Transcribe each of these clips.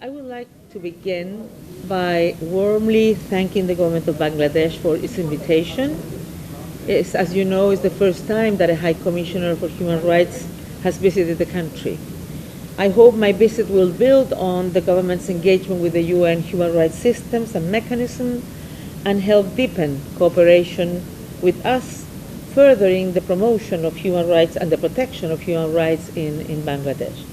I would like to begin by warmly thanking the government of Bangladesh for its invitation. As you know, it's the first time that a High Commissioner for Human Rights has visited the country. I hope my visit will build on the government's engagement with the UN human rights systems and mechanisms and help deepen cooperation with us, furthering the promotion of human rights and the protection of human rights in Bangladesh.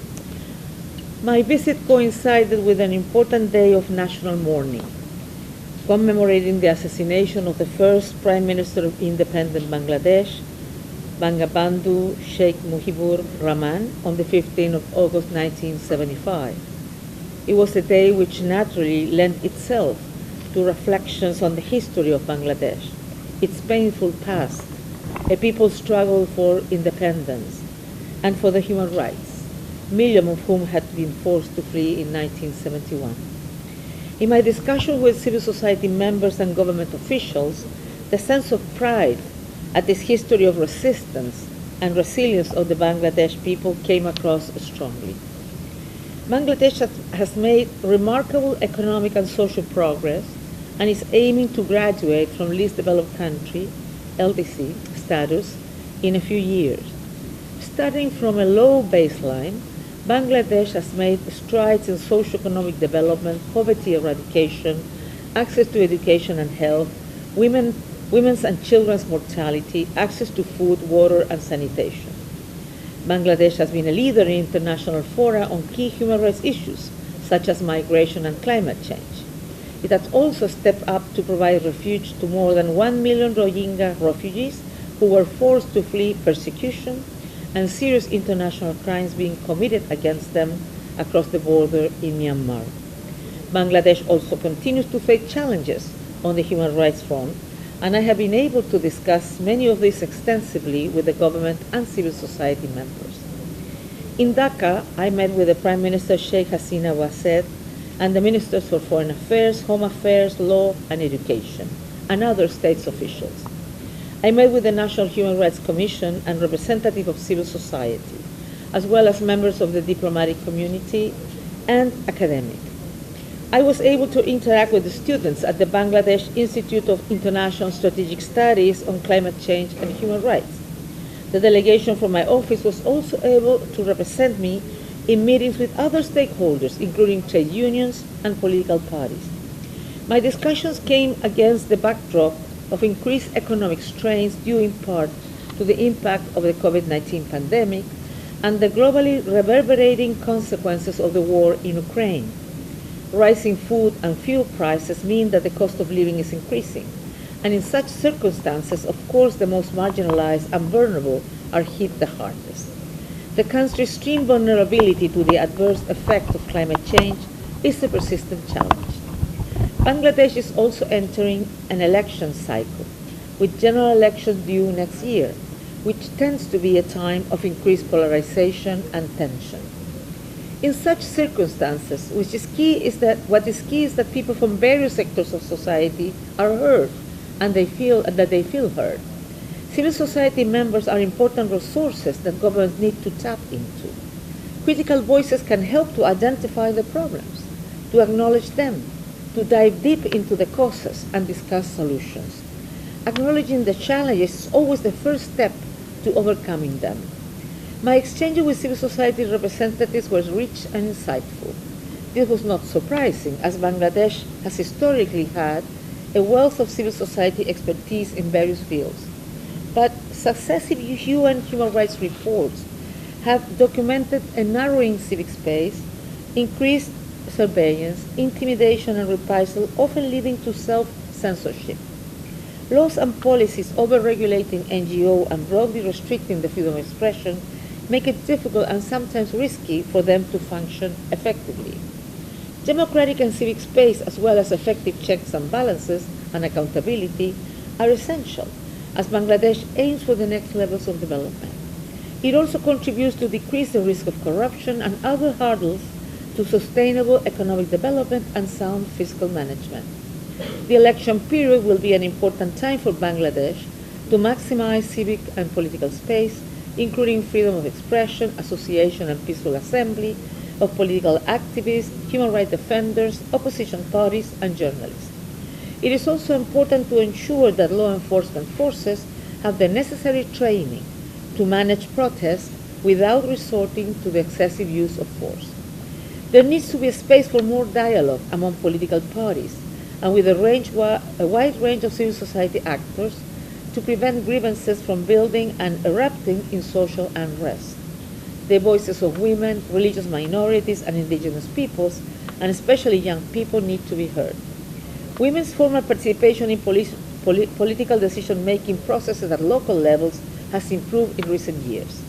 My visit coincided with an important day of national mourning, commemorating the assassination of the first Prime Minister of independent Bangladesh, Bangabandhu Sheikh Mujibur Rahman, on the 15th of August 1975. It was a day which naturally lent itself to reflections on the history of Bangladesh, its painful past, a people's struggle for independence, and for the human rights, millions of whom had been forced to flee in 1971. In my discussion with civil society members and government officials, the sense of pride at this history of resistance and resilience of the Bangladesh people came across strongly. Bangladesh has made remarkable economic and social progress and is aiming to graduate from least developed country, LDC, status in a few years. Starting from a low baseline, Bangladesh has made strides in socio-economic development, poverty eradication, access to education and health, women's and children's mortality, access to food, water, and sanitation. Bangladesh has been a leader in international fora on key human rights issues, such as migration and climate change. It has also stepped up to provide refuge to more than 1 million Rohingya refugees who were forced to flee persecution and serious international crimes being committed against them across the border in Myanmar. Bangladesh also continues to face challenges on the human rights front, and I have been able to discuss many of these extensively with the government and civil society members. In Dhaka, I met with the Prime Minister Sheikh Hasina Wased and the Ministers for Foreign Affairs, Home Affairs, Law, and Education, and other state officials. I met with the National Human Rights Commission and representatives of civil society, as well as members of the diplomatic community and academic. I was able to interact with the students at the Bangladesh Institute of International Strategic Studies on climate change and human rights. The delegation from my office was also able to represent me in meetings with other stakeholders, including trade unions and political parties. My discussions came against the backdrop of increased economic strains due in part to the impact of the COVID-19 pandemic and the globally reverberating consequences of the war in Ukraine. Rising food and fuel prices mean that the cost of living is increasing, and in such circumstances, of course, the most marginalized and vulnerable are hit the hardest. The country's extreme vulnerability to the adverse effect of climate change is a persistent challenge. Bangladesh is also entering an election cycle, with general elections due next year, which tends to be a time of increased polarization and tension. In such circumstances, what is key is that people from various sectors of society are heard and they feel heard. Civil society members are important resources that governments need to tap into. Critical voices can help to identify the problems, to acknowledge them, to dive deep into the causes and discuss solutions. Acknowledging the challenges is always the first step to overcoming them. My exchange with civil society representatives was rich and insightful. This was not surprising, as Bangladesh has historically had a wealth of civil society expertise in various fields. But successive UN human rights reports have documented a narrowing civic space, increased surveillance, intimidation, and reprisal, often leading to self-censorship. Laws and policies over-regulating NGOs and broadly restricting the freedom of expression make it difficult and sometimes risky for them to function effectively. Democratic and civic space, as well as effective checks and balances and accountability, are essential as Bangladesh aims for the next levels of development. It also contributes to decrease the risk of corruption and other hurdles to sustainable economic development and sound fiscal management. The election period will be an important time for Bangladesh to maximize civic and political space, including freedom of expression, association, and peaceful assembly, of political activists, human rights defenders, opposition parties, and journalists. It is also important to ensure that law enforcement forces have the necessary training to manage protests without resorting to the excessive use of force. There needs to be a space for more dialogue among political parties and with a wide range of civil society actors to prevent grievances from building and erupting in social unrest. The voices of women, religious minorities, and indigenous peoples, and especially young people, need to be heard. Women's formal participation in political decision-making processes at local levels has improved in recent years.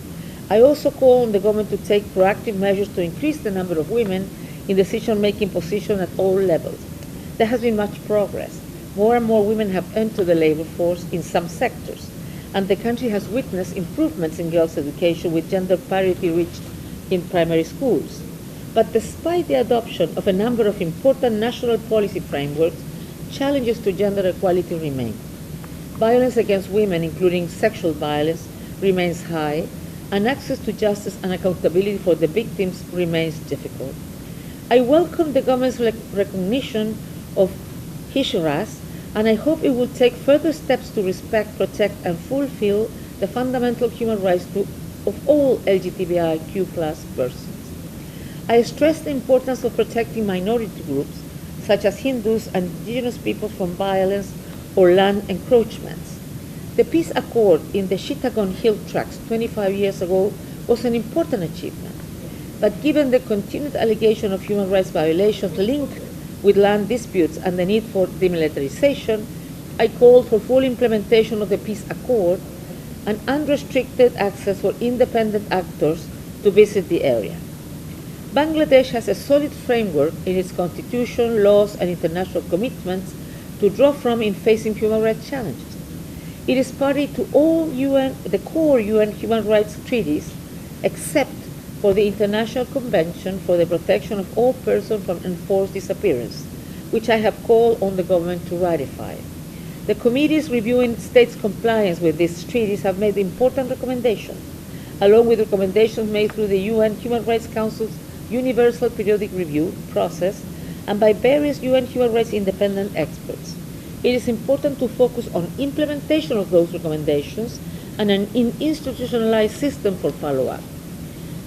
I also call on the government to take proactive measures to increase the number of women in decision-making positions at all levels. There has been much progress. More and more women have entered the labor force in some sectors, and the country has witnessed improvements in girls' education with gender parity reached in primary schools. But despite the adoption of a number of important national policy frameworks, challenges to gender equality remain. Violence against women, including sexual violence, remains high, and access to justice and accountability for the victims remains difficult. I welcome the government's recognition of Hisharas, and I hope it will take further steps to respect, protect, and fulfill the fundamental human rights of all LGBTIQ+ persons. I stress the importance of protecting minority groups, such as Hindus and indigenous peoples, from violence or land encroachments. The peace accord in the Chittagong Hill Tracts 25 years ago was an important achievement, but given the continued allegation of human rights violations linked with land disputes and the need for demilitarization, I called for full implementation of the peace accord and unrestricted access for independent actors to visit the area. Bangladesh has a solid framework in its constitution, laws, and international commitments to draw from in facing human rights challenges. It is party to all the core UN human rights treaties, except for the International Convention for the Protection of All Persons from Enforced Disappearance, which I have called on the government to ratify. The committees reviewing states' compliance with these treaties have made important recommendations, along with recommendations made through the UN Human Rights Council's Universal Periodic Review process and by various UN human rights independent experts. It is important to focus on implementation of those recommendations and an institutionalized system for follow-up.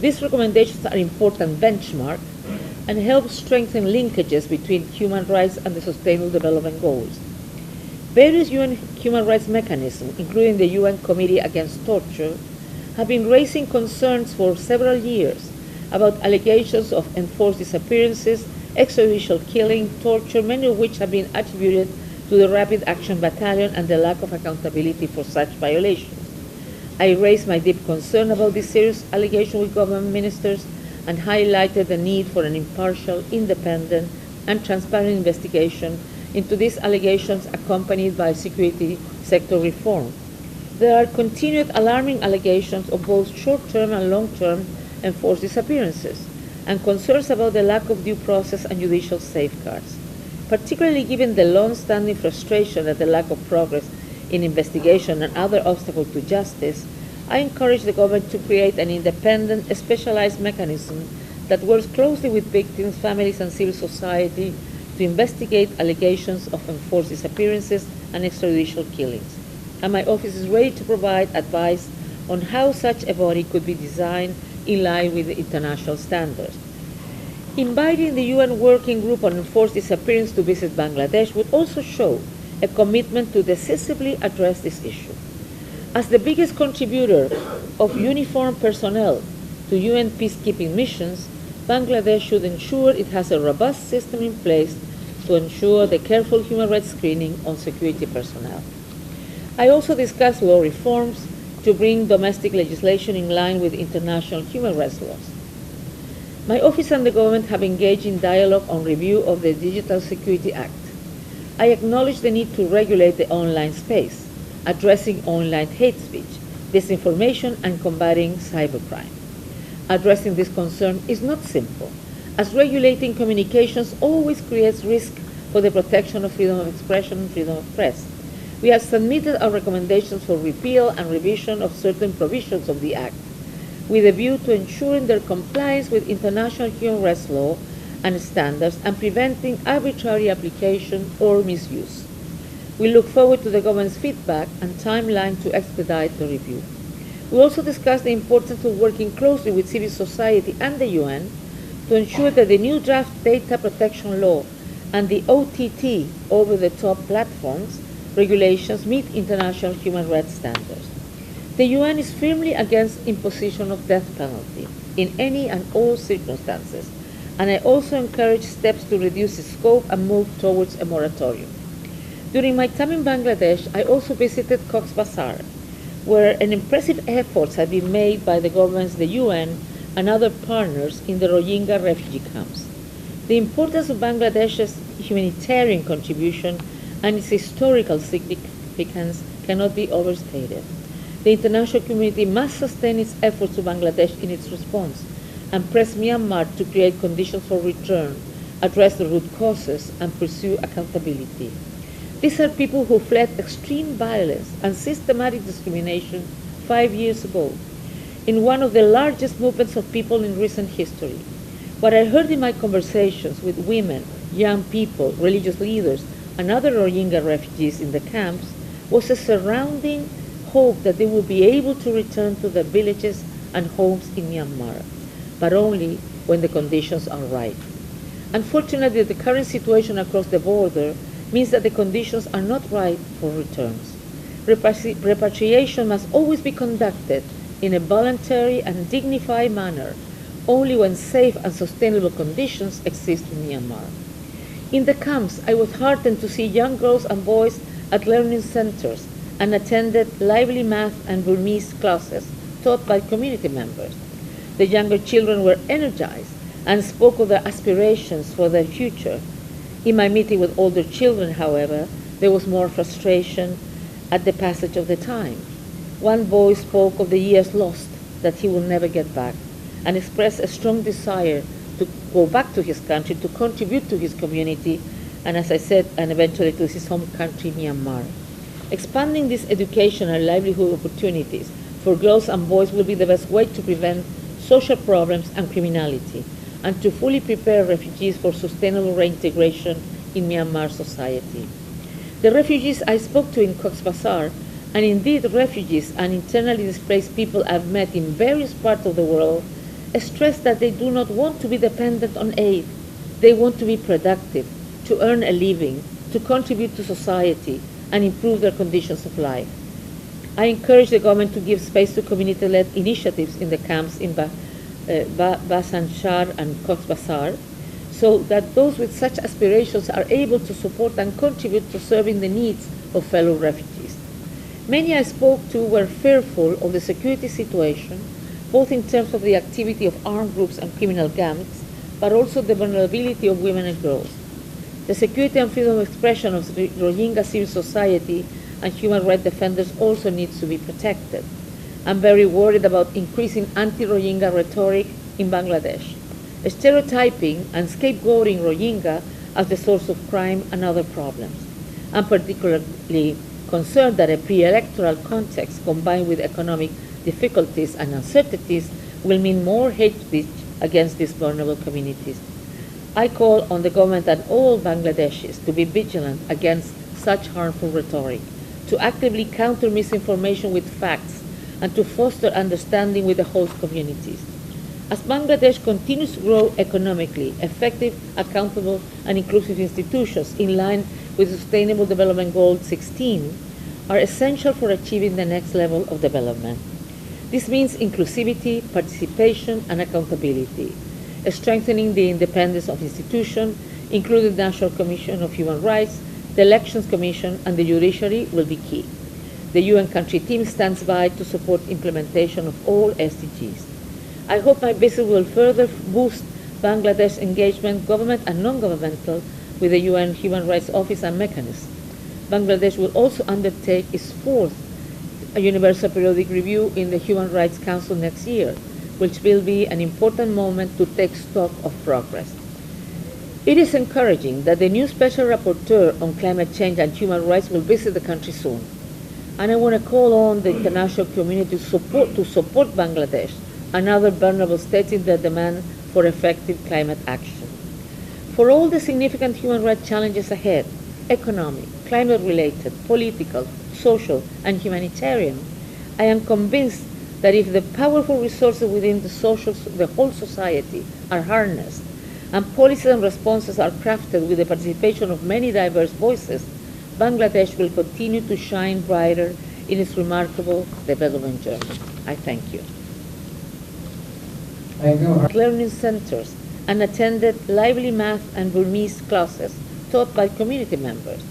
These recommendations are important benchmark and help strengthen linkages between human rights and the Sustainable Development Goals. Various UN human rights mechanisms, including the UN Committee Against Torture, have been raising concerns for several years about allegations of enforced disappearances, extrajudicial killing, torture, many of which have been attributed to the Rapid Action Battalion and the lack of accountability for such violations. I raised my deep concern about this serious allegation with government ministers and highlighted the need for an impartial, independent, and transparent investigation into these allegations accompanied by security sector reform. There are continued alarming allegations of both short-term and long-term enforced disappearances and concerns about the lack of due process and judicial safeguards. Particularly given the long-standing frustration at the lack of progress in investigation and other obstacles to justice, I encourage the government to create an independent, specialized mechanism that works closely with victims, families, and civil society to investigate allegations of enforced disappearances and extrajudicial killings. And my office is ready to provide advice on how such a body could be designed in line with the international standards. Inviting the UN Working Group on Enforced Disappearance to visit Bangladesh would also show a commitment to decisively address this issue. As the biggest contributor of uniformed personnel to UN peacekeeping missions, Bangladesh should ensure it has a robust system in place to ensure the careful human rights screening on security personnel. I also discussed law reforms to bring domestic legislation in line with international human rights laws. My office and the government have engaged in dialogue on review of the Digital Security Act. I acknowledge the need to regulate the online space, addressing online hate speech, disinformation, and combating cybercrime. Addressing this concern is not simple, as regulating communications always creates risk for the protection of freedom of expression and freedom of press. We have submitted our recommendations for repeal and revision of certain provisions of the Act. with a view to ensuring their compliance with international human rights law and standards and preventing arbitrary application or misuse. We look forward to the government's feedback and timeline to expedite the review. We also discussed the importance of working closely with civil society and the UN to ensure that the new draft data protection law and the OTT, over-the-top platforms, regulations meet international human rights standards. The UN is firmly against imposition of death penalty in any and all circumstances, and I also encourage steps to reduce its scope and move towards a moratorium. During my time in Bangladesh, I also visited Moghbazar, where an impressive efforts have been made by the governments, the UN, and other partners in the Rohingya refugee camps. The importance of Bangladesh's humanitarian contribution and its historical significance cannot be overstated. The international community must sustain its efforts to Bangladesh in its response and press Myanmar to create conditions for return, address the root causes, and pursue accountability. These are people who fled extreme violence and systematic discrimination 5 years ago, in one of the largest movements of people in recent history. What I heard in my conversations with women, young people, religious leaders, and other Rohingya refugees in the camps was a surrounding hope that they will be able to return to their villages and homes in Myanmar, but only when the conditions are right. Unfortunately, the current situation across the border means that the conditions are not right for returns. Repatriation must always be conducted in a voluntary and dignified manner, only when safe and sustainable conditions exist in Myanmar. In the camps, I was heartened to see young girls and boys at learning centers and attended lively math and Burmese classes taught by community members. The younger children were energized and spoke of their aspirations for their future. In my meeting with older children, however, there was more frustration at the passage of the time. One boy spoke of the years lost that he will never get back and expressed a strong desire to go back to his country, to contribute to his community, and as I said, and eventually to his home country, Myanmar. Expanding these educational and livelihood opportunities for girls and boys will be the best way to prevent social problems and criminality, and to fully prepare refugees for sustainable reintegration in Myanmar society. The refugees I spoke to in Moghbazar, and indeed refugees and internally displaced people I've met in various parts of the world, stress that they do not want to be dependent on aid. They want to be productive, to earn a living, to contribute to society, and improve their conditions of life. I encourage the government to give space to community-led initiatives in the camps in Basan Char and Moghbazar, so that those with such aspirations are able to support and contribute to serving the needs of fellow refugees. Many I spoke to were fearful of the security situation, both in terms of the activity of armed groups and criminal gangs, but also the vulnerability of women and girls. The security and freedom of expression of the Rohingya civil society and human rights defenders also needs to be protected. I'm very worried about increasing anti-Rohingya rhetoric in Bangladesh, stereotyping and scapegoating Rohingya as the source of crime and other problems. I'm particularly concerned that a pre-electoral context combined with economic difficulties and uncertainties will mean more hate speech against these vulnerable communities. I call on the government and all Bangladeshis to be vigilant against such harmful rhetoric, to actively counter misinformation with facts, and to foster understanding with the host communities. As Bangladesh continues to grow economically, effective, accountable, and inclusive institutions in line with Sustainable Development Goal 16 are essential for achieving the next level of development. This means inclusivity, participation, and accountability. Strengthening the independence of institutions, including the National Commission of Human Rights, the Elections Commission, and the judiciary will be key. The UN country team stands by to support implementation of all SDGs. I hope my visit will further boost Bangladesh's engagement, government and non-governmental, with the UN Human Rights Office and mechanisms. Bangladesh will also undertake its fourth Universal Periodic Review in the Human Rights Council next year, which will be an important moment to take stock of progress. It is encouraging that the new Special Rapporteur on Climate Change and Human Rights will visit the country soon. And I want to call on the international community to support Bangladesh another vulnerable state in their demand for effective climate action. For all the significant human rights challenges ahead, economic, climate-related, political, social, and humanitarian, I am convinced that if the powerful resources within the whole society are harnessed, and policies and responses are crafted with the participation of many diverse voices, Bangladesh will continue to shine brighter in its remarkable development journey. I thank you. Thank you. Learning centers and attended lively math and Burmese classes taught by community members.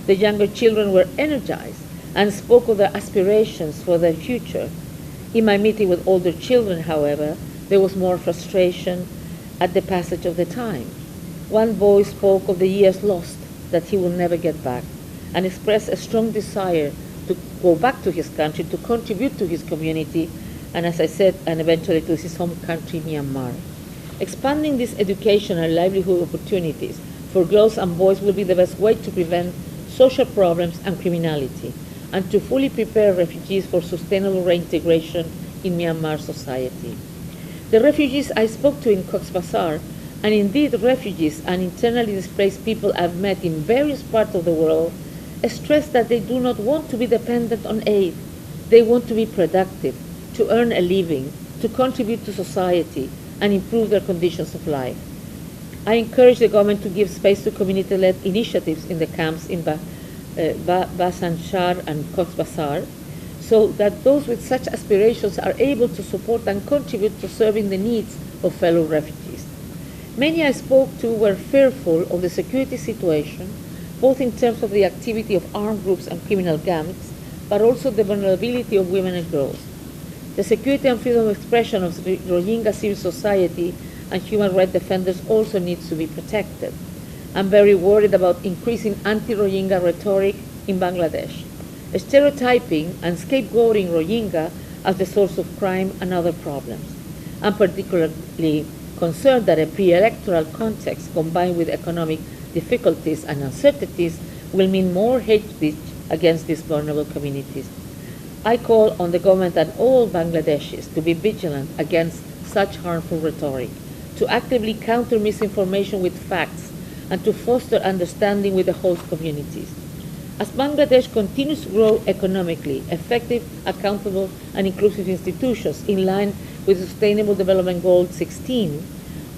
The younger children were energized and spoke of their aspirations for their future. In my meeting with older children, however, there was more frustration at the passage of the time. One boy spoke of the years lost that he will never get back and expressed a strong desire to go back to his country, to contribute to his community, and as I said, and eventually to his home country, Myanmar. Expanding these educational and livelihood opportunities for girls and boys will be the best way to prevent social problems and criminality, and to fully prepare refugees for sustainable reintegration in Myanmar society. The refugees I spoke to in Moghbazar, and indeed refugees and internally displaced people I've met in various parts of the world, stress that they do not want to be dependent on aid. They want to be productive, to earn a living, to contribute to society, and improve their conditions of life. I encourage the government to give space to community-led initiatives in the camps in Basan Shar and Moghbazar, so that those with such aspirations are able to support and contribute to serving the needs of fellow refugees. Many I spoke to were fearful of the security situation, both in terms of the activity of armed groups and criminal gangs, but also the vulnerability of women and girls. The security and freedom of expression of the Rohingya civil society and human rights defenders also needs to be protected. I'm very worried about increasing anti-Rohingya rhetoric in Bangladesh, stereotyping and scapegoating Rohingya as the source of crime and other problems. I'm particularly concerned that a pre-electoral context combined with economic difficulties and uncertainties will mean more hate speech against these vulnerable communities. I call on the government and all Bangladeshis to be vigilant against such harmful rhetoric, to actively counter misinformation with facts, and to foster understanding with the host communities. As Bangladesh continues to grow economically, effective, accountable, and inclusive institutions in line with Sustainable Development Goal 16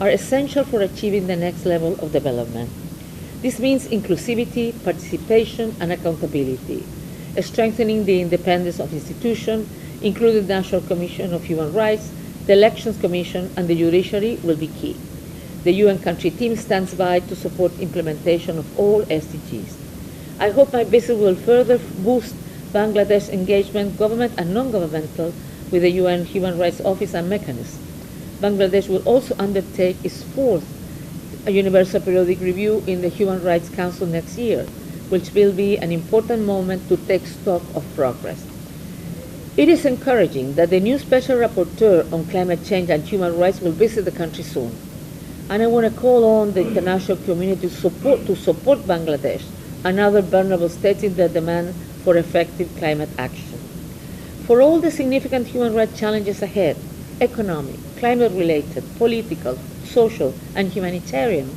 are essential for achieving the next level of development. This means inclusivity, participation, and accountability. Strengthening the independence of institutions, including the National Commission of Human Rights, the Elections Commission, and the judiciary will be key. The UN country team stands by to support implementation of all SDGs. I hope my visit will further boost Bangladesh's engagement, government and non-governmental, with the UN Human Rights Office and mechanisms. Bangladesh will also undertake its fourth Universal Periodic Review in the Human Rights Council next year, which will be an important moment to take stock of progress. It is encouraging that the new Special Rapporteur on Climate Change and Human Rights will visit the country soon. And I want to call on the international community to support Bangladesh and other vulnerable states in their demand for effective climate action. For all the significant human rights challenges ahead, economic, climate-related, political, social, and humanitarian,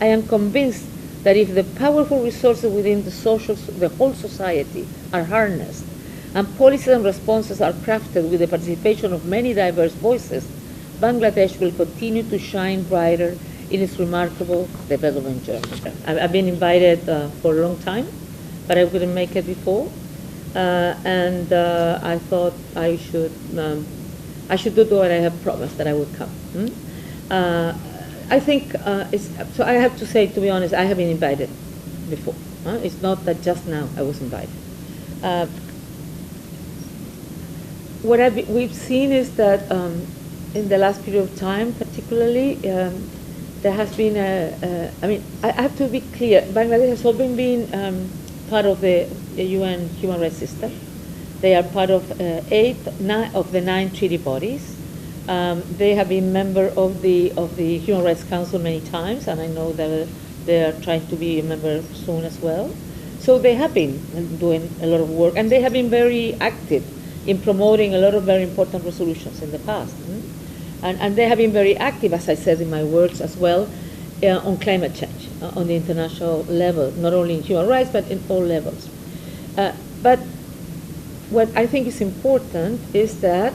I am convinced that if the powerful resources within the whole society are harnessed, and policies and responses are crafted with the participation of many diverse voices, Bangladesh will continue to shine brighter in its remarkable development journey. I've been invited for a long time, but I couldn't make it before, and I thought I should do what I have promised, that I would come. I think, so I have to say, to be honest, I have been invited before. It's not that just now I was invited. What we've seen is that in the last period of time, particularly, there has been I have to be clear, Bangladesh has always been part of the UN human rights system. They are part of 8 of the 9 treaty bodies. They have been member of the Human Rights Council many times, and I know that they are trying to be a member soon as well. So they have been doing a lot of work, and they have been very active in promoting a lot of very important resolutions in the past. And they have been very active, as I said in my works as well, on climate change, on the international level, not only in human rights, but in all levels. But what I think is important is that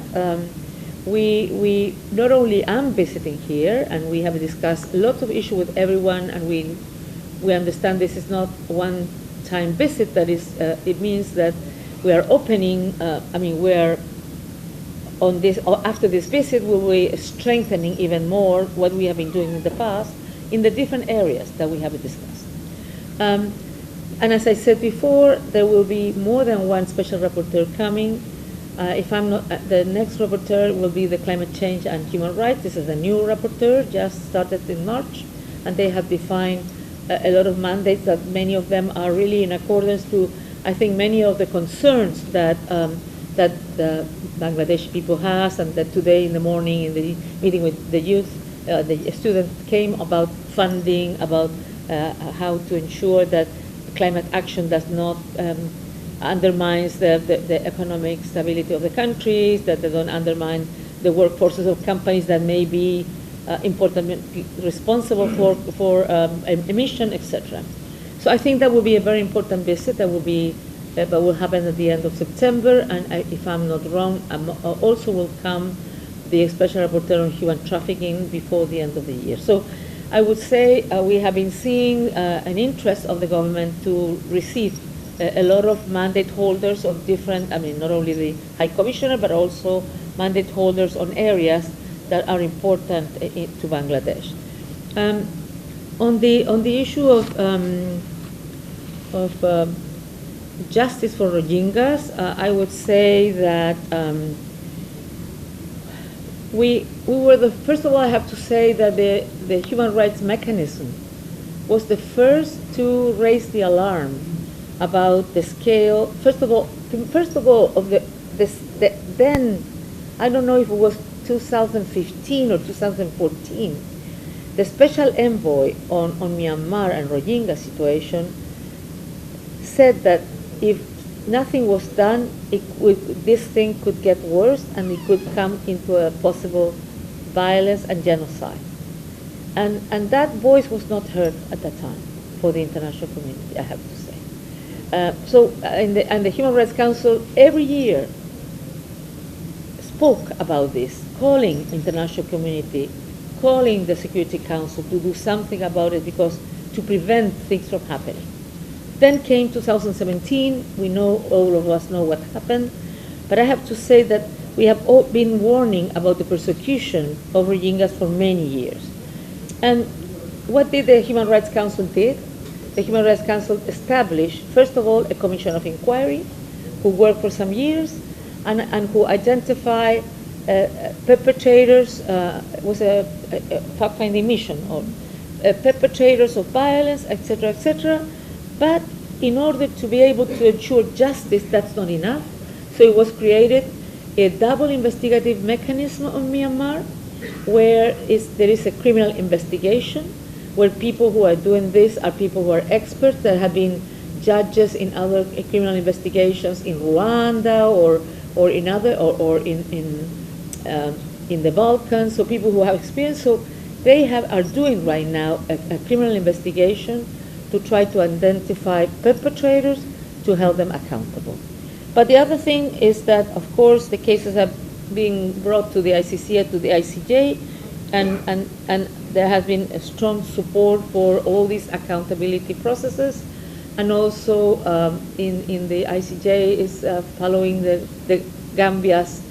we not only am visiting here, and we have discussed lots of issues with everyone, and we understand this is not one-time visit, that is, it means that we are opening, we are on this, after this visit, we will be strengthening even more what we have been doing in the past in the different areas that we have discussed. And as I said before, there will be more than one special rapporteur coming. If I'm not, the next rapporteur will be the climate change and human rights. This is a new rapporteur, just started in March, and they have defined a lot of mandates that many of them are really in accordance to, I think, many of the concerns that that the Bangladeshi people has, and that today in the morning in the meeting with the youth, the students came about funding, about how to ensure that climate action does not undermines the economic stability of the countries, that they don't undermine the workforces of companies that may be importantly responsible for emission, etc. So I think that will be a very important visit. That will be, but will happen at the end of September. And if I'm not wrong, also will come the Special Rapporteur on Human Trafficking before the end of the year. So I would say we have been seeing an interest of the government to receive a lot of mandate holders of different, not only the High Commissioner, but also mandate holders on areas that are important to Bangladesh. On the issue of justice for Rohingyas, I would say that we were the first of all. I have to say that the human rights mechanism was the first to raise the alarm about the scale. First of all, of the then, I don't know if it was 2015 or 2014, the special envoy on Myanmar and Rohingya situation said that if nothing was done, this thing could get worse, and it could come into a possible violence and genocide. And that voice was not heard at that time for the international community, I have to say. And the Human Rights Council every year spoke about this, calling international community, calling the Security Council to do something about it, because to prevent things from happening. Then came 2017. We know, all of us know what happened, but I have to say that we have all been warning about the persecution of Rohingyas for many years. And what did the Human Rights Council did? The Human Rights Council established, first of all, a commission of inquiry, who worked for some years, and who identify perpetrators, was a fact-finding mission, or perpetrators of violence, etc., etc. But in order to be able to ensure justice, that's not enough. So it was created a double investigative mechanism on Myanmar, where there is a criminal investigation, where people who are doing this are people who are experts that have been judges in other criminal investigations in Rwanda or in other or in the Balkans. So people who have experience. So they are doing right now a criminal investigation to try to identify perpetrators, to hold them accountable. But the other thing is that, of course, the cases are being brought to the ICC and to the ICJ, and there has been a strong support for all these accountability processes. And also in the ICJ is following the Gambia's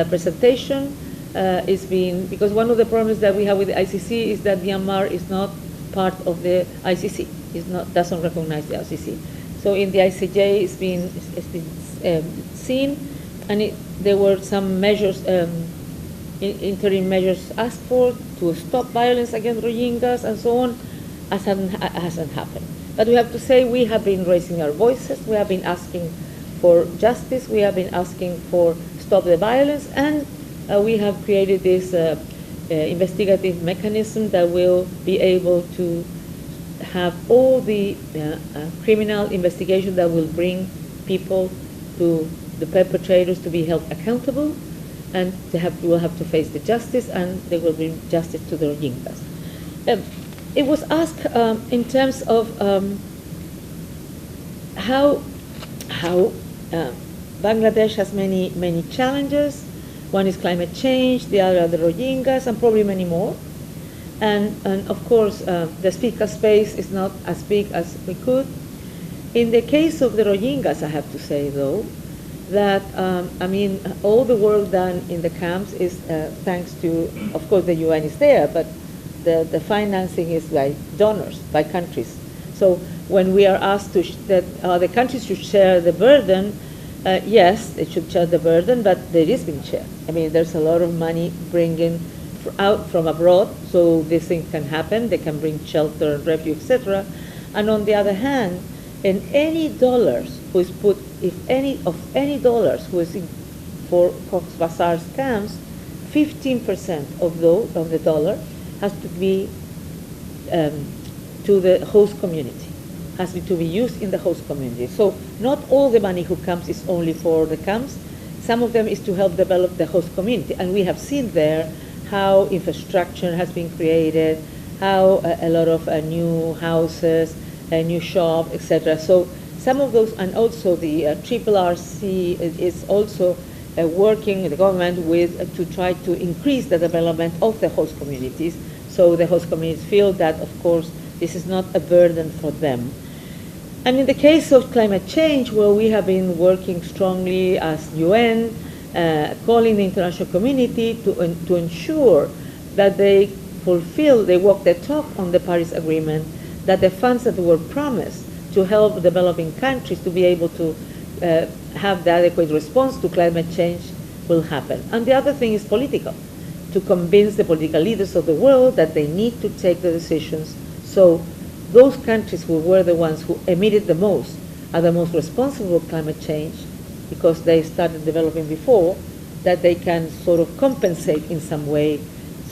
presentation. Because one of the problems that we have with the ICC is that Myanmar is not part of the ICC. Doesn't recognize the ICC. So in the ICJ, it's been seen, and there were some measures, interim measures asked for to stop violence against Rohingyas and so on. Hasn't happened. But we have to say we have been raising our voices. We have been asking for justice. We have been asking for stop the violence, and we have created this investigative mechanism that will be able to have all the criminal investigation that will bring people to the perpetrators to be held accountable, and will have to face the justice, and they will bring justice to the Rohingyas. It was asked in terms of how Bangladesh has many challenges. One is climate change, the other are the Rohingyas, and probably many more. And of course, the speaker space is not as big as we could. In the case of the Rohingyas, I have to say, though, that, I mean, all the work done in the camps is thanks to, of course, the UN is there, but the financing is by donors, by countries. So when we are asked to that the countries should share the burden, yes, they should share the burden, but there is being shared. I mean, there's a lot of money bringing out from abroad, so these things can happen. They can bring shelter and refuge, etc. And on the other hand, in any dollars who is put, if any dollars who is in, for Moghbazar's camps, 15% of the dollar has to be to the host community, has to be used in the host community. So not all the money who comes is only for the camps. Some of them is to help develop the host community, and we have seen there how infrastructure has been created, how a lot of new houses, a new shop, etc. So some of those, and also the RRC is also working with the government with to try to increase the development of the host communities, so the host communities feel that, of course, this is not a burden for them. And in the case of climate change, well, we have been working strongly as UN, calling the international community to ensure that they fulfill, they walk the talk on the Paris Agreement, that the funds that were promised to help developing countries to be able to have the adequate response to climate change will happen. And the other thing is political, to convince the political leaders of the world that they need to take the decisions. So those countries who were the ones who emitted the most are the most responsible of climate change, because they started developing before, that they can sort of compensate in some way,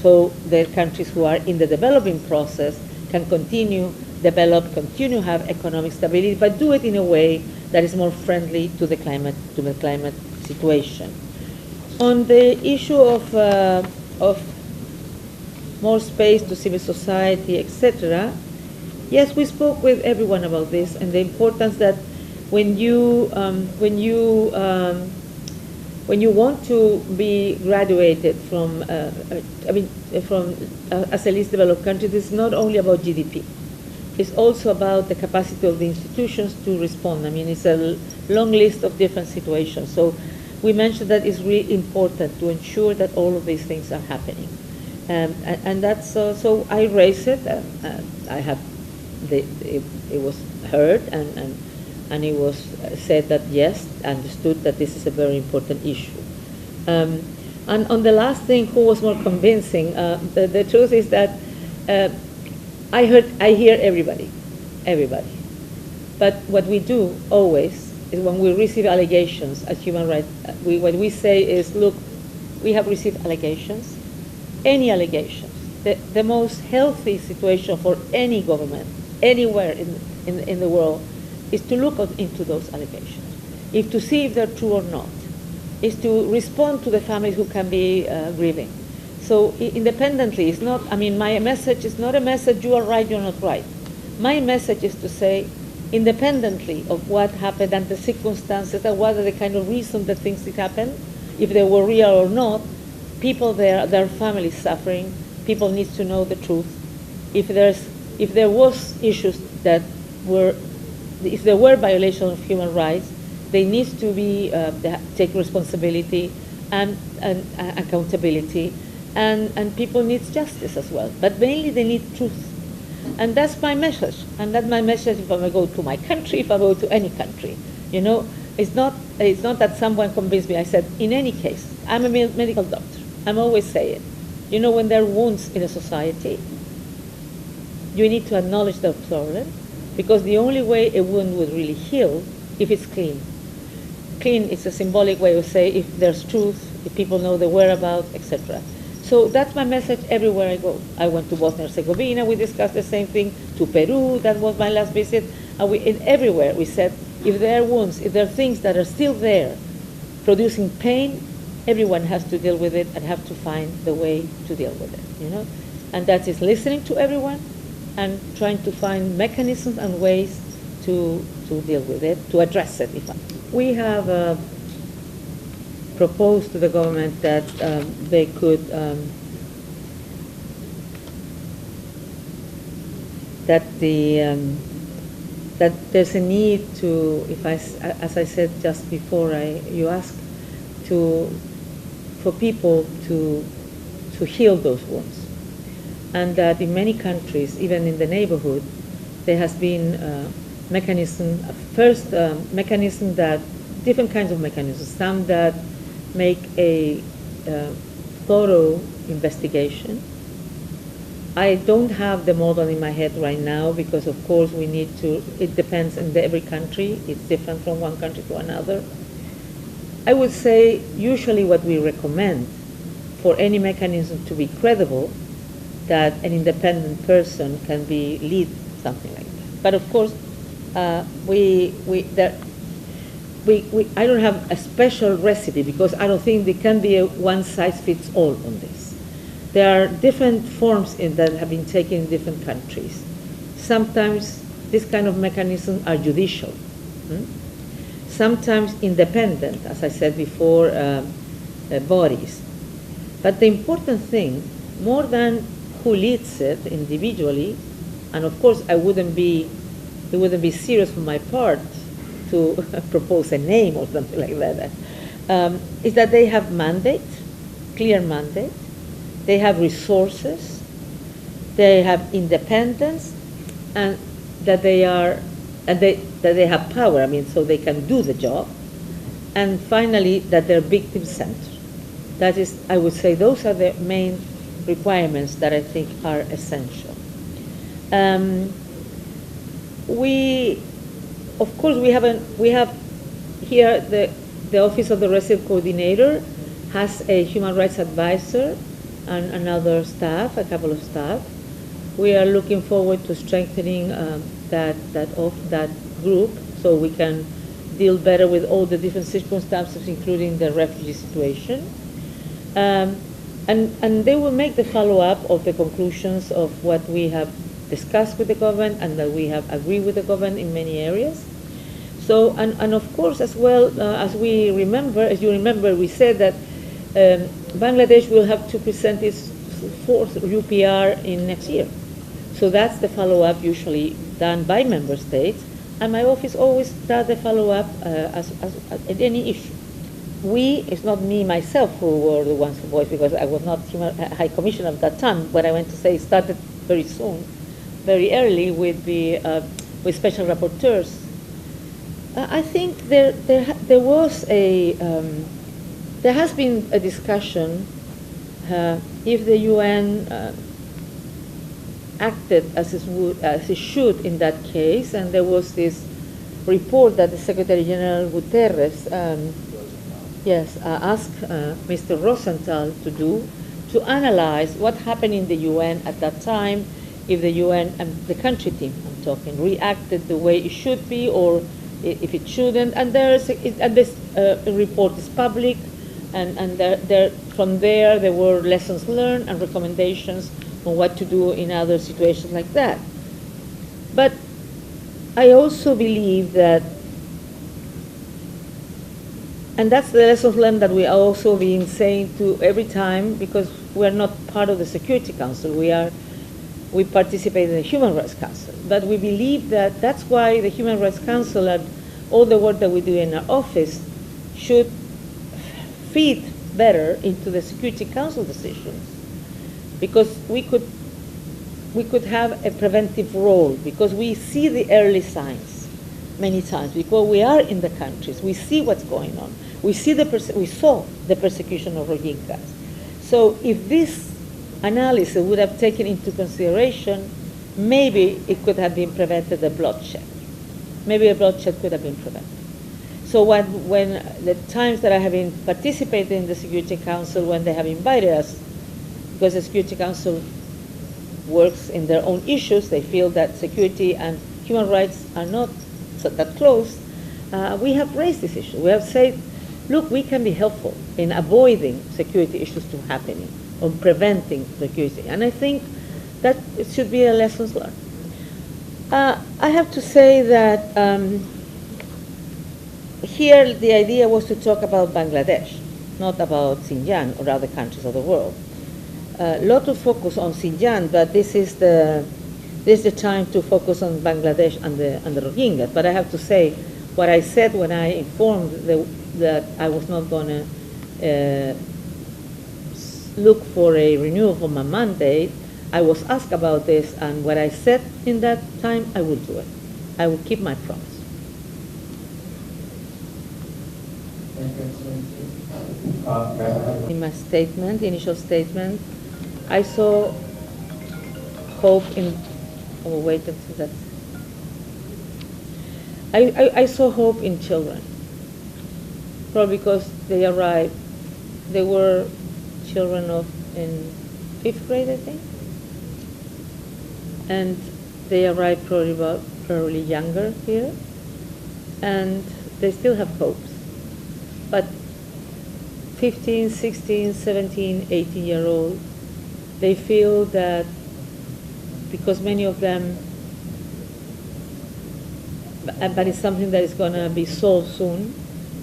so the countries who are in the developing process can continue develop, continue have economic stability, but do it in a way that is more friendly to the climate situation. On the issue of more space to civil society, etc., yes, we spoke with everyone about this and the importance that when you want to be graduated from, as a least developed country, this is not only about GDP. It's also about the capacity of the institutions to respond. I mean, it's a long list of different situations. So we mentioned that it's really important to ensure that all of these things are happening. And that's, so I raised it. I have, it was heard, and it was said that yes, understood that this is a very important issue. And on the last thing, who was more convincing? The truth is that I hear everybody. But what we do always is when we receive allegations as human rights, what we say is, look, we have received allegations, any allegations. The most healthy situation for any government, anywhere in the world, is to look into those allegations, is to see if they're true or not, is to respond to the families who can be grieving. So independently, it's not, I mean, my message is not a message, you are right, you're not right. My message is to say, independently of what happened and the circumstances and what are the kind of reasons that things did happen, if they were real or not, people there, their families suffering, people need to know the truth. If there was issues that were, if there were violations of human rights, they need to be, take responsibility and accountability. And people need justice as well, but mainly they need truth. And that's my message. And that's my message if I go to my country, if I go to any country. You know, it's not that someone convinced me. I said, in any case, I'm a medical doctor. I'm always saying, you know, when there are wounds in a society, you need to acknowledge the problem, because the only way a wound would really heal if it's clean. Clean is a symbolic way of saying if there's truth, if people know the whereabouts, etc. So that's my message everywhere I go. I went to Bosnia and Herzegovina, we discussed the same thing, to Peru, that was my last visit, and everywhere we said, if there are wounds, if there are things that are still there, producing pain, everyone has to deal with it and have to find the way to deal with it, you know? And that is listening to everyone and trying to find mechanisms and ways to deal with it, to address it. We have proposed to the government that they could, that there's a need to, as I said just before you asked, for people to heal those wounds. And that in many countries, even in the neighborhood, there has been mechanism that, different kinds of mechanisms, some that make a thorough investigation. I don't have the model in my head right now because, of course, we need to, it depends on every country. It's different from one country to another. I would say usually what we recommend for any mechanism to be credible, that an independent person can lead something like that. But of course, I don't have a special recipe because I don't think there can be a one-size-fits-all on this. There are different forms that have been taken in different countries. Sometimes this kind of mechanisms are judicial. Sometimes independent, as I said before, bodies. But the important thing, more than who leads it individually, and of course it wouldn't be serious from my part to propose a name or something like that, is that they have mandate, clear mandate, they have resources, they have independence, and that they have power, I mean, so they can do the job, and finally that they're victim-centered. That is, I would say, those are the main requirements that I think are essential. Of course, we have here the Office of the Resident Coordinator has a human rights advisor and another staff, a couple of staff. We are looking forward to strengthening that group so we can deal better with all the different circumstances, including the refugee situation. And they will make the follow-up of the conclusions of what we have discussed with the government and that we have agreed with the government in many areas. So, and of course, as well, as you remember, we said that Bangladesh will have to present its fourth UPR in next year. So that's the follow-up usually done by member states, and my office always does the follow-up at any issue. It's not me myself who were the ones who voiced, because I was not High Commissioner at that time. What I went to say started very soon, very early with special rapporteurs. I think there has been a discussion if the UN acted as it should in that case, and there was this report that the Secretary General Guterres asked Mr. Rosenthal to do, to analyze what happened in the UN at that time, if the UN and the country team, I'm talking, reacted the way it should be or if it shouldn't. And this report is public, and from there were lessons learned and recommendations on what to do in other situations like that. But I also believe that, and that's the lessons learned that we are also being saying to every time, because we are not part of the Security Council, we participate in the Human Rights Council. But we believe that that's why the Human Rights Council and all the work that we do in our office should feed better into the Security Council decisions, because we could have a preventive role, because we see the early signs many times, because we are in the countries, we see what's going on, we saw the persecution of Rohingyas. So if this analysis would have taken into consideration, maybe it could have been prevented the bloodshed. Maybe a bloodshed could have been prevented. So when the times that I have been participating in the Security Council, when they have invited us, because the Security Council works in their own issues, they feel that security and human rights are not that close, we have raised this issue. We have said look, we can be helpful in avoiding security issues from happening or preventing security. And I think that it should be a lessons learned. I have to say that here the idea was to talk about Bangladesh, not about Xinjiang or other countries of the world. A lot of focus on Xinjiang, but this is the time to focus on Bangladesh and the Rohingyas. But I have to say, what I said when I informed that I was not going to look for a renewal for my mandate, I was asked about this, and what I said in that time, I will do it. I will keep my promise. In my statement, initial statement, I saw hope in. Oh, wait until that. I saw hope in children. Probably because they arrived. They were children in 5th grade, I think. And they arrived probably younger here, and they still have hopes. But 15, 16, 17, 18-year-old, they feel that because many of them, but it's something that is going to be solved soon,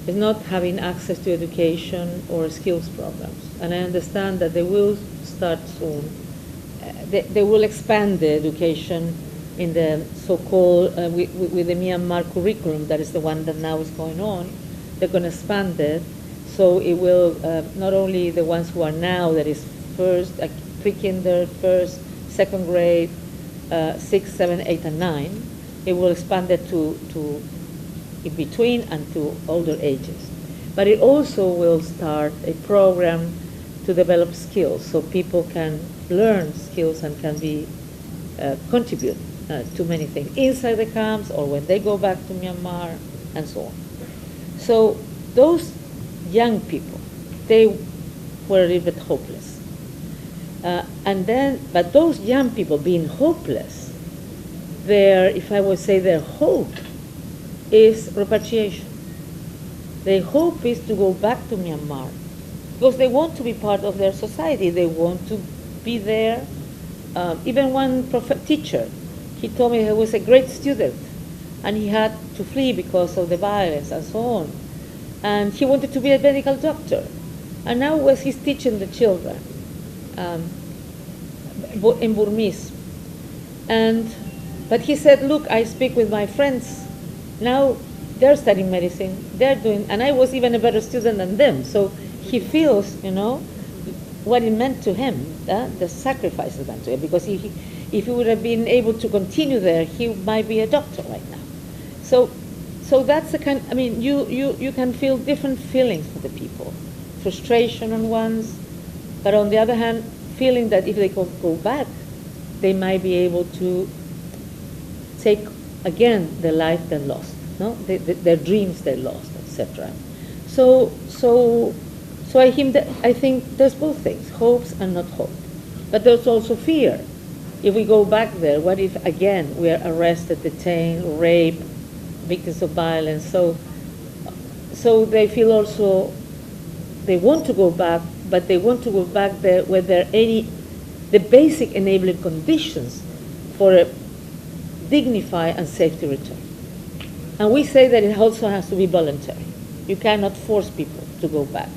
is not having access to education or skills programs. And I understand that they will start soon. They will expand the education in the so-called, with the Myanmar curriculum, that is the one that now is going on. They're going to expand it, so it will, not only the ones who are now, that is first, pre-kinder, first, second grade, 6, 7, 8, and 9, it will expand it to in between and to older ages. But it also will start a program to develop skills, so people can learn skills and can be contribute to many things inside the camps or when they go back to Myanmar and so on. So those young people, they were a little bit hopeless. But those young people being hopeless, if I would say their hope is repatriation. Their hope is to go back to Myanmar because they want to be part of their society. They want to be there. Even one teacher, he told me he was a great student and he had to flee because of the violence and so on. And he wanted to be a medical doctor. And now he's teaching the children in Burmese. But he said, look, I speak with my friends. Now they're studying medicine, they're doing, and I was even a better student than them. So he feels, what it meant to him, the sacrifices meant to him. Because if he would have been able to continue there, he might be a doctor right now. So that's the kind, you can feel different feelings for the people. Frustration on ones, but on the other hand, feeling that if they could go back, they might be able to take again the life they lost, their dreams they lost, etc. So I think there's both things, hopes and not hope. But there's also fear. If we go back there, what if again we are arrested, detained, raped, victims of violence? So they feel also they want to go back, but they want to go back there where there are the basic enabling conditions for a dignified and safety return. And we say that it also has to be voluntary. You cannot force people to go back.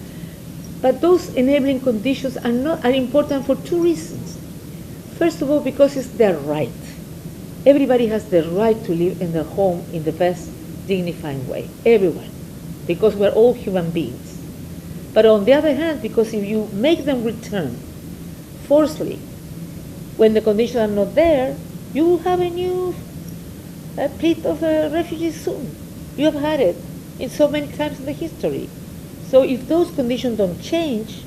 But those enabling conditions are important for two reasons. First of all, because it's their right. Everybody has the right to live in their home in the best dignifying way. Everyone. Because we're all human beings. But on the other hand, because if you make them return forcefully, when the conditions are not there, you will have a new fleet of refugees soon. You have had it in so many times in the history. So if those conditions don't change,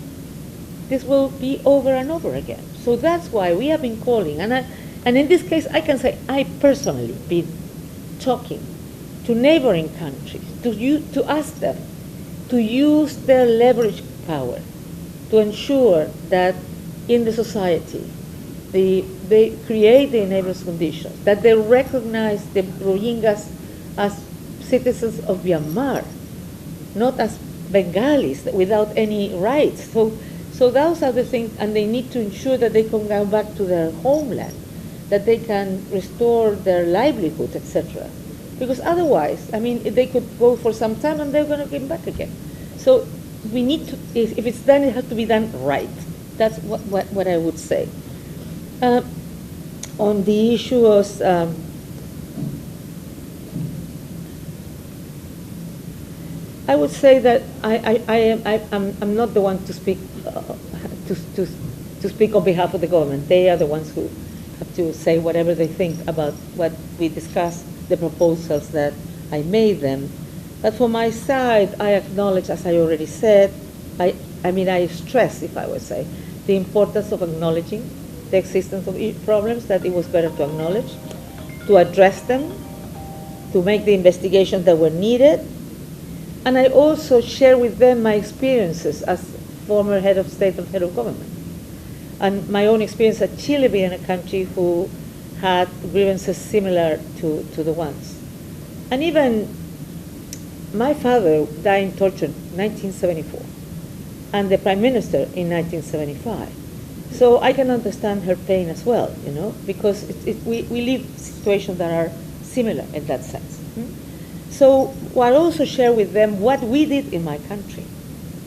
this will be over and over again. So that's why we have been calling. And in this case, I can say I personally been talking to neighboring countries to ask them to use their leverage power to ensure that in the society they create the enabling conditions, that they recognize the Rohingyas as citizens of Myanmar, not as Bengalis without any rights. So those are the things, and they need to ensure that they can go back to their homeland, that they can restore their livelihoods, etc. Because otherwise, I mean, they could go for some time and they're going to get back again. So we need to, if it's done, it has to be done right. That's what I would say. On the issue of I would say that I'm not the one to speak to speak on behalf of the government. They are the ones who have to say whatever they think about what we discussed, the proposals that I made them. But for my side, I acknowledge, as I already said, I stress, if I would say, the importance of acknowledging the existence of problems, that it was better to acknowledge, to address them, to make the investigations that were needed. And I also share with them my experiences as former head of state and head of government, and my own experience at Chile, being a country who had grievances similar to the ones. And even my father died in torture in 1974, and the prime minister in 1975. So I can understand her pain as well, you know, because we live situations that are similar in that sense. So I'll also share with them what we did in my country,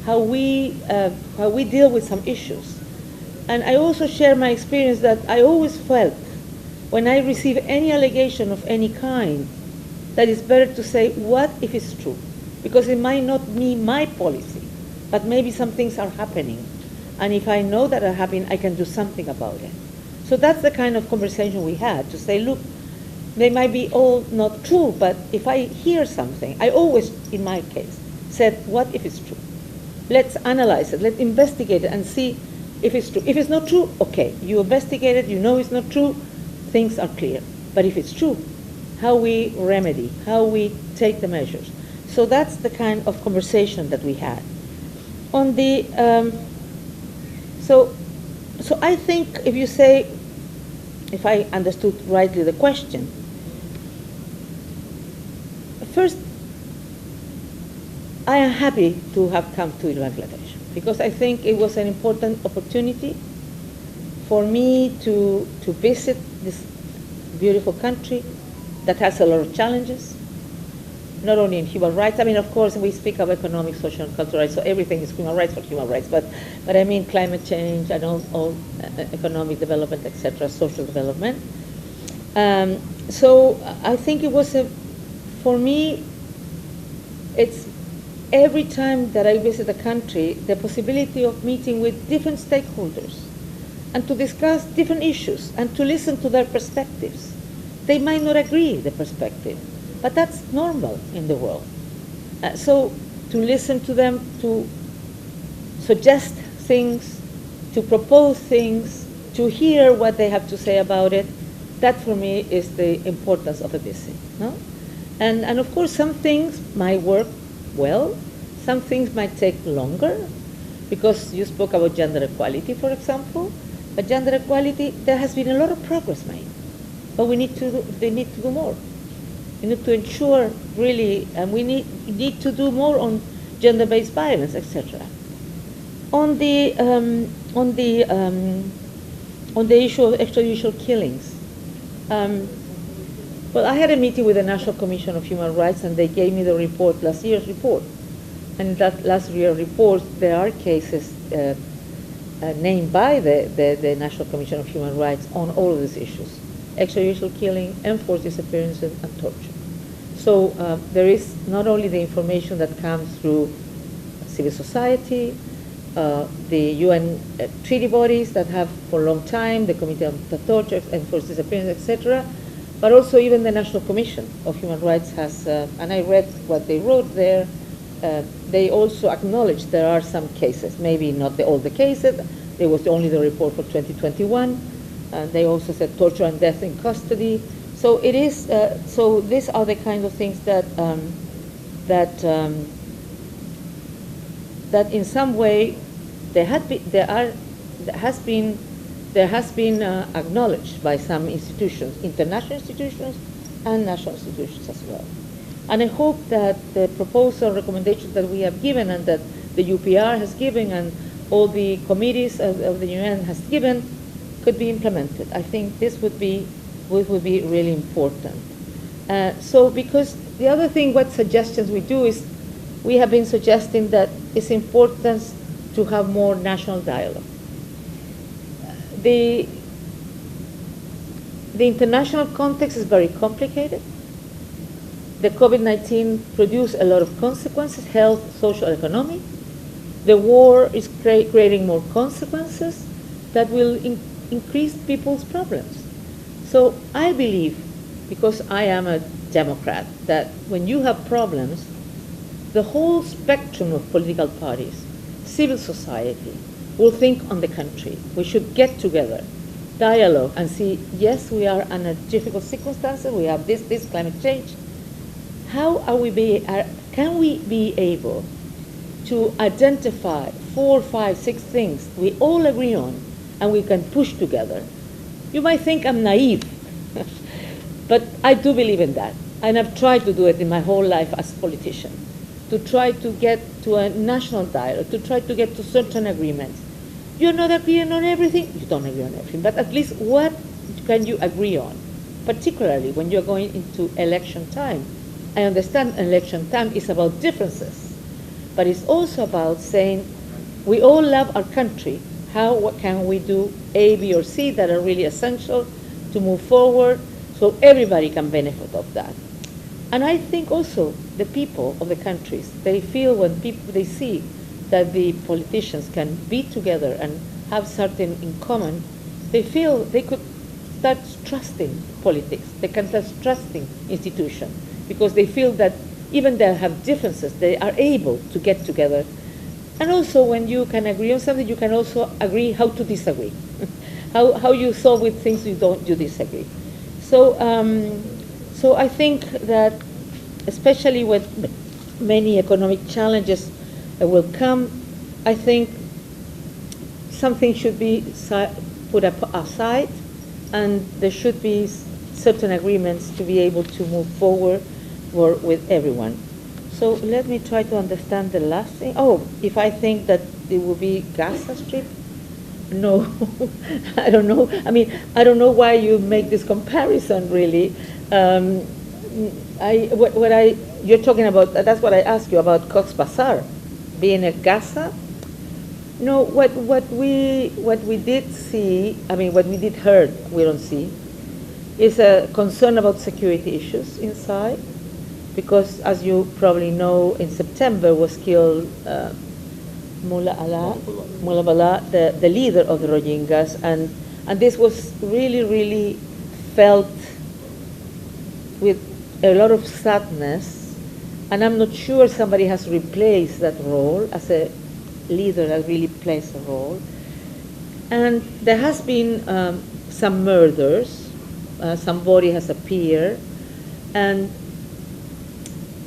how we deal with some issues. And I also share my experience that I always felt when I receive any allegation of any kind, that it's better to say, what if it's true? Because it might not be my policy, but maybe some things are happening. And if I know that are happening, I can do something about it. So that's the kind of conversation we had, to say, look, they might be all not true, but if I hear something, I always, in my case, said, what if it's true? Let's analyze it, let's investigate it and see if it's true. If it's not true, okay, you investigate it, you know it's not true, things are clear. But if it's true, how we remedy, how we take the measures. So that's the kind of conversation that we had. On the, so I think if you say, if I understood rightly the question, first, I am happy to have come to Bangladesh, because I think it was an important opportunity for me to visit this beautiful country that has a lot of challenges, not only in human rights. I mean, of course, we speak of economic, social, and cultural rights, so everything is human rights for human rights, but I mean climate change and all economic development, etc., social development. So I think it was for me, it's every time that I visit a country, the possibility of meeting with different stakeholders and to discuss different issues and to listen to their perspectives. They might not agree the perspective, but that's normal in the world. So to listen to them, to suggest things, to propose things, to hear what they have to say about it, that for me is the importance of a visit. No? And of course, some things might work well, some things might take longer, because you spoke about gender equality, for example. But gender equality, there has been a lot of progress made, but they need to do more. We need to ensure really, and we need to do more on gender-based violence, etc. On the issue of extrajudicial killings, well, I had a meeting with the National Commission of Human Rights, and they gave me the report, last year's report. And in that last year's report, there are cases named by the National Commission of Human Rights on all of these issues: extrajudicial killing, enforced disappearances, and torture. So there is not only the information that comes through civil society, the UN treaty bodies that have for a long time, the Committee on Torture, Enforced Disappearance, etc., but also even the National Commission of Human Rights has, and I read what they wrote there, they also acknowledge there are some cases, maybe not all the cases, there was only the report for 2021, and they also said torture and death in custody. So it is, so these are the kind of things that, that in some way there has been acknowledged by some institutions, international institutions and national institutions as well. And I hope that the proposal recommendations that we have given and that the UPR has given and all the committees of the UN has given could be implemented. I think this would be really important. So because the other thing, what suggestions we do is we have been suggesting that it's important to have more national dialogue. The international context is very complicated. The COVID-19 produced a lot of consequences, health, social, economic. The war is creating more consequences that will increase people's problems. So I believe, because I am a Democrat, that when you have problems, the whole spectrum of political parties, civil society, will think on the country. We should get together, dialogue, and see, yes, we are under difficult circumstances, we have this climate change. How can we be able to identify 4, 5, 6 things we all agree on and we can push together? You might think I'm naive, but I do believe in that. And I've tried to do it in my whole life as a politician, to try to get to a national dialogue, to try to get to certain agreements. You're not agreeing on everything, you don't agree on everything, but at least what can you agree on, particularly when you're going into election time. I understand election time is about differences, but it's also about saying we all love our country. What can we do A, B, or C that are really essential to move forward so everybody can benefit of that? And I think also the people of the countries, they feel when they see that the politicians can be together and have something in common, they feel they could start trusting politics. They can start trusting institutions because they feel that even they have differences, they are able to get together. And also when you can agree on something, you can also agree how to disagree, how you solve with things you disagree. So, so I think that especially with many economic challenges that will come, I think something should be put aside, and there should be certain agreements to be able to move forward with everyone. So let me try to understand the last thing. Oh, if I think that it will be Gaza Strip? No, I don't know. I mean, I don't know why you make this comparison, really. You're talking about, that's what I asked you about Moghbazar being a Gaza. No, what we did see, I mean, what we did heard, we don't see, is a concern about security issues inside, because as you probably know, in September was killed Mullah Bala, the leader of the Rohingyas, and this was really, really felt with a lot of sadness, and I'm not sure somebody has replaced that role as a leader that really plays a role. And there has been some murders, somebody has appeared, and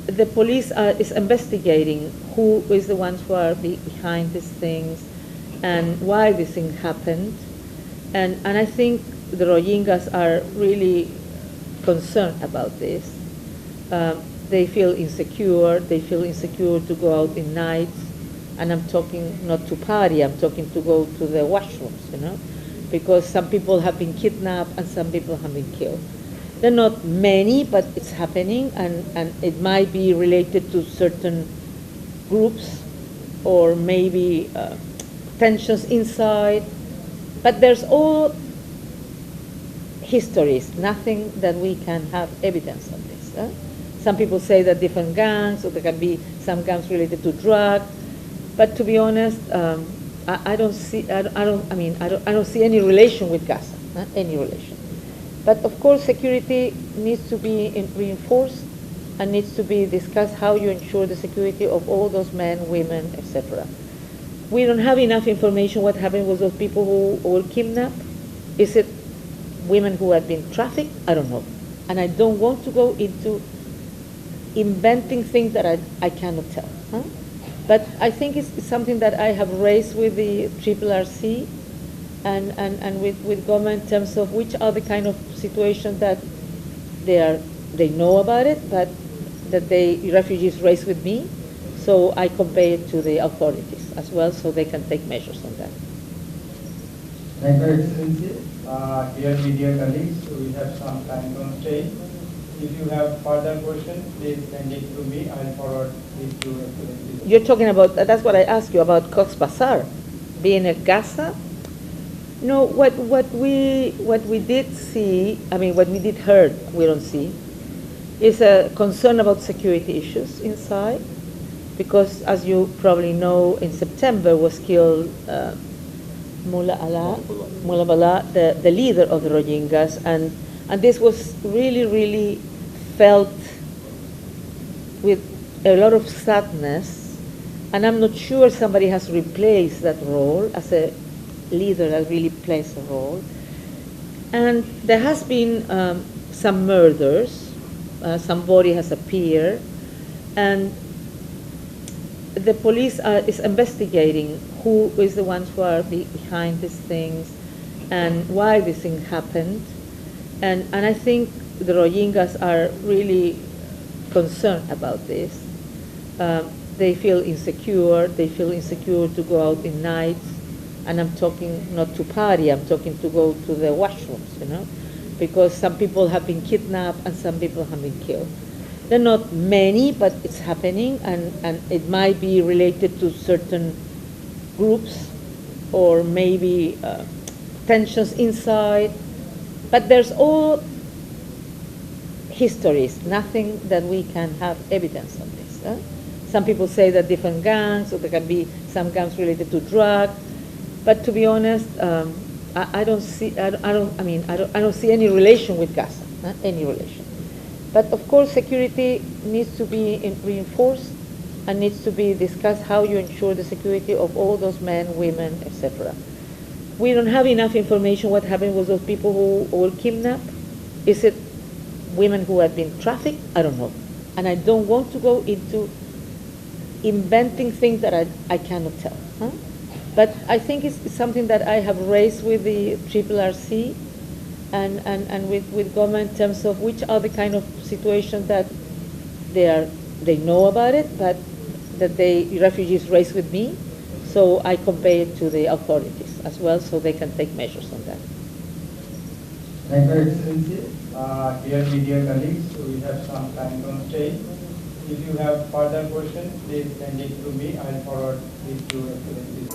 the police is investigating who is the ones who are behind these things and why this thing happened. And I think the Rohingyas are really concerned about this. They feel insecure. They feel insecure to go out in nights. And I'm talking not to party, I'm talking to go to the washrooms, you know, because some people have been kidnapped and some people have been killed. There are not many, but it's happening, and it might be related to certain groups or maybe tensions inside. But there's all histories, nothing that we can have evidence of this. Some people say that different gangs, or there can be some gangs related to drugs. But to be honest, I don't see any relation with Gaza, any relation. But of course, security needs to be reinforced and needs to be discussed how you ensure the security of all those men, women, etc. We don't have enough information what happened with those people who were kidnapped. Is it women who had been trafficked? I don't know. And I don't want to go into inventing things that I cannot tell. But I think it's something that I have raised with the RRRC and with government in terms of which are the kind of situations that they know about it, but that the refugees raised with me. So I convey it to the authorities as well, so they can take measures on that. Thank you, Excellency. Dear media colleagues, we have some time constraint. If you have further questions, please send it to me. I'll forward it to Excellency. You're talking about, that's what I asked you about Moghbazar, being at Gaza. No, what we did see, I mean, what we did heard, we don't see, is a concern about security issues inside, because as you probably know, in September was killed Mullah Bala, the leader of the Rohingyas, and this was really felt with a lot of sadness, and I'm not sure somebody has replaced that role as a leader that really plays a role. And there has been some murders, somebody has appeared, and the police is investigating who is the ones who are behind these things and why this thing happened. And I think the Rohingyas are really concerned about this. They feel insecure. They feel insecure to go out in nights. And I'm talking not to party, I'm talking to go to the washrooms, you know, because some people have been kidnapped and some people have been killed. There are not many, but it's happening, and it might be related to certain groups or maybe tensions inside. But there's all histories, nothing that we can have evidence on this. Some people say that different gangs, or there can be some gangs related to drugs. But to be honest, I don't see any relation with Gaza, any relation. But of course, security needs to be reinforced and needs to be discussed how you ensure the security of all those men, women, etc. We don't have enough information what happened with those people who were kidnapped. Is it women who have been trafficked? I don't know. And I don't want to go into inventing things that I cannot tell. But I think it's something that I have raised with the RRC and with government in terms of which are the kind of situations that they know about it, but that the refugees raised with me. So I convey it to the authorities as well, so they can take measures on that. Thank you, Excellency. Dear media colleagues, we have some time constraint. If you have further questions, please send it to me. I'll forward it to Excellency.